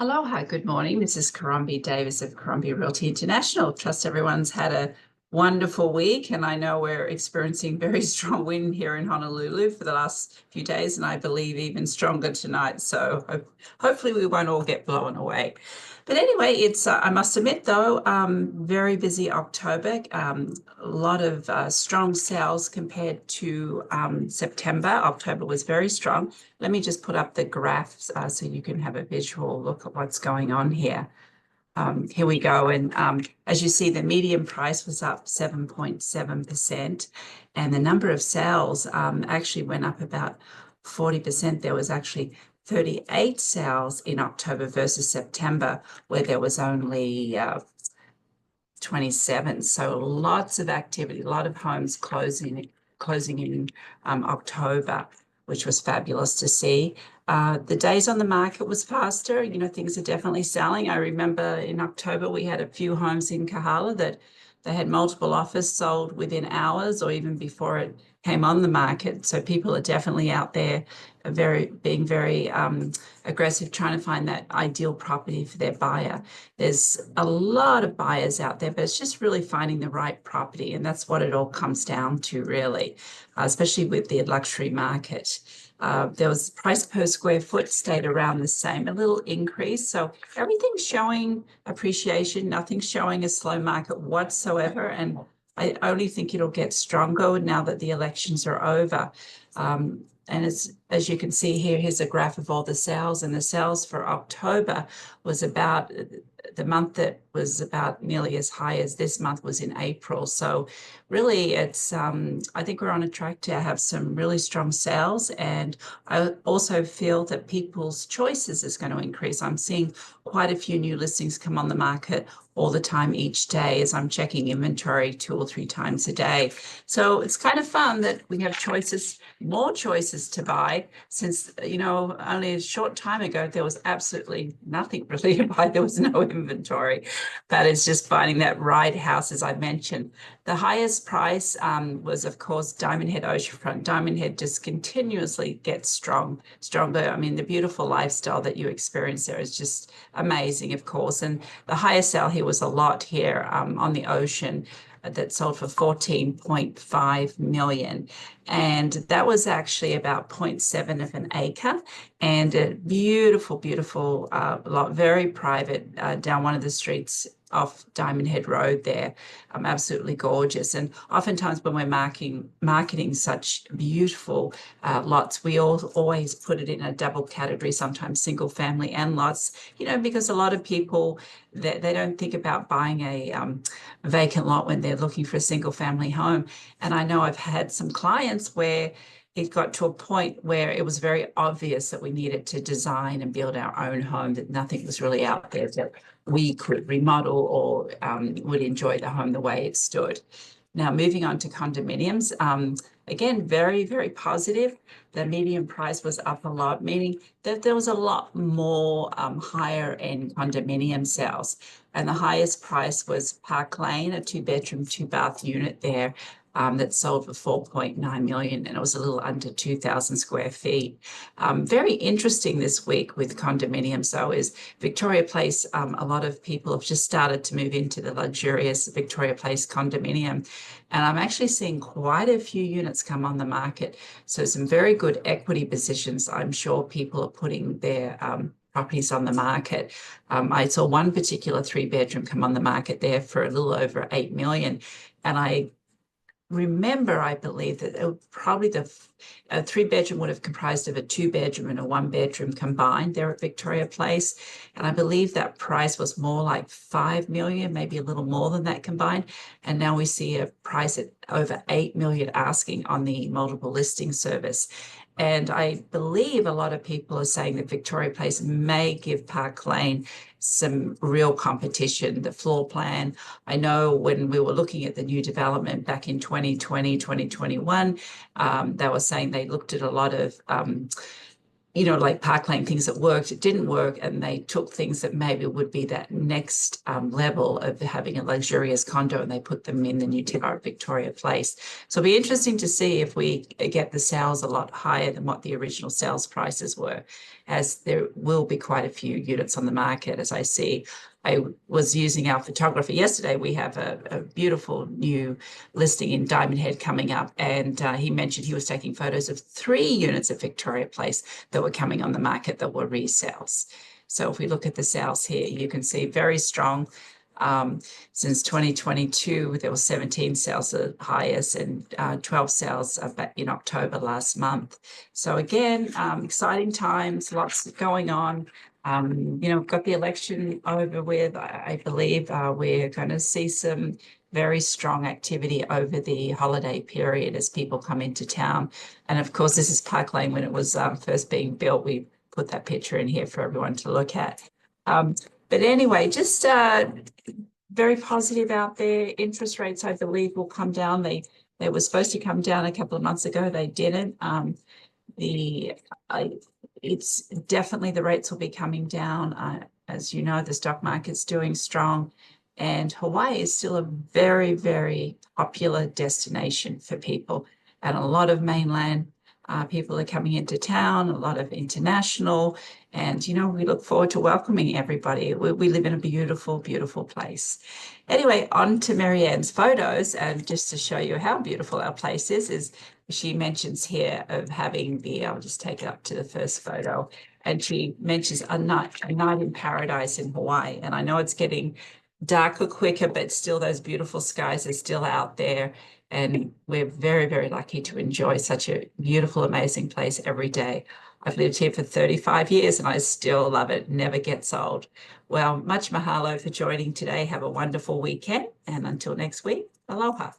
Aloha, good morning. This is Karumbi Davis of Karumbi Realty International. Trust everyone's had a wonderful week, and I know we're experiencing very strong wind here in Honolulu for the last few days, and I believe even stronger tonight. So hopefully we won't all get blown away. But anyway, it's I must admit though, very busy October. A lot of strong sales compared to September. October was very strong. Let me just put up the graphs so you can have a visual look at what's going on here. Here we go. And as you see, the median price was up 7.7%, and the number of sales actually went up about 40%. There was actually 38 sales in October versus September, where there was only 27. So lots of activity, a lot of homes closing in October, which was fabulous to see. The days on the market was faster. Things are definitely selling. I remember in October, we had a few homes in Kahala that they had multiple offers sold within hours or even before it came on the market. So people are definitely out there being very aggressive, trying to find that ideal property for their buyer. There's a lot of buyers out there, but it's just really finding the right property. And that's what it all comes down to, really, especially with the luxury market. There was price per square foot stayed around the same, a little increase. So everything's showing appreciation, nothing's showing a slow market whatsoever. And I only think it'll get stronger now that the elections are over. And as you can see here, here's a graph of all the sales, and the sales for October was about the month that was about nearly as high as this month was in April. So really it's, I think we're on a track to have some really strong sales. And I also feel that people's choices is going to increase. I'm seeing quite a few new listings come on the market all the time each day as I'm checking inventory 2 or 3 times a day. So it's kind of fun that we have choices, more choices to buy, since, only a short time ago, there was absolutely nothing really to buy. There was no inventory, but it's just finding that right house, as I mentioned. The highest price was, of course, Diamond Head Oceanfront. Diamond Head just continuously gets stronger. I mean, the beautiful lifestyle that you experience there is just amazing, of course. And the highest sale here was a lot here on the ocean that sold for 14.5 million. And that was actually about 0.7 of an acre, and a beautiful, beautiful lot, very private, down one of the streets off Diamond Head Road there. Absolutely gorgeous. And oftentimes when we're marketing such beautiful lots, we always put it in a double category, sometimes single family and lots, because a lot of people, they don't think about buying a vacant lot when they're looking for a single family home. And I know I've had some clients where it got to a point where it was very obvious that we needed to design and build our own home, that nothing was really out there that we could remodel or would enjoy the home the way it stood. Now, moving on to condominiums, again, very, very positive. The median price was up a lot, meaning that there was a lot more higher end condominium sales. And the highest price was Park Lane, a 2-bedroom, 2-bath unit there. That sold for 4.9 million, and it was a little under 2,000 square feet. Very interesting this week with condominiums, though, is Victoria Place. A lot of people have just started to move into the luxurious Victoria Place condominium, and I'm actually seeing quite a few units come on the market. So some very good equity positions. I'm sure people are putting their properties on the market. I saw one particular 3-bedroom come on the market there for a little over 8 million, and I believe that probably the 3-bedroom would have comprised of a 2-bedroom and a 1-bedroom combined there at Victoria Place. And I believe that price was more like 5 million, maybe a little more than that combined. And now we see a price at over 8 million asking on the multiple listing service. And I believe a lot of people are saying that Victoria Place may give Park Lane some real competition. The floor plan, I know when we were looking at the new development back in 2020, 2021, they were saying they looked at a lot of like Parkland, things that worked, it didn't work, and they took things that maybe would be that next level of having a luxurious condo, and they put them in the new Tower Victoria Place. So it'll be interesting to see if we get the sales a lot higher than what the original sales prices were, as there will be quite a few units on the market, as I see. I was using our photographer yesterday. We have a beautiful new listing in Diamond Head coming up, and he mentioned he was taking photos of 3 units at Victoria Place that were coming on the market that were resales. So if we look at the sales here, you can see very strong. Since 2022, there were 17 sales at the highest and 12 sales back in October last month. So again, exciting times, lots going on. We've got the election over with. I believe we're going to see some very strong activity over the holiday period as people come into town. And of course, this is Park Lane when it was first being built. We put that picture in here for everyone to look at. But anyway, just very positive out there. Interest rates, I believe, will come down. They were supposed to come down a couple of months ago. They didn't. It's definitely the rates will be coming down. As you know, the stock market's doing strong, and Hawaii is still a very, very popular destination for people, and a lot of mainland people are coming into town, a lot of international, and we look forward to welcoming everybody. We live in a beautiful, beautiful place. Anyway, on to Marianne's photos, and just to show you how beautiful our place is she mentions here of having I'll just take it up to the first photo, and she mentions a night in paradise in Hawaii. And I know it's getting darker quicker, but still those beautiful skies are still out there. And we're very, very lucky to enjoy such a beautiful, amazing place every day. I've lived here for 35 years and I still love it. Never gets old. Well, much mahalo for joining today. Have a wonderful weekend. And until next week, aloha.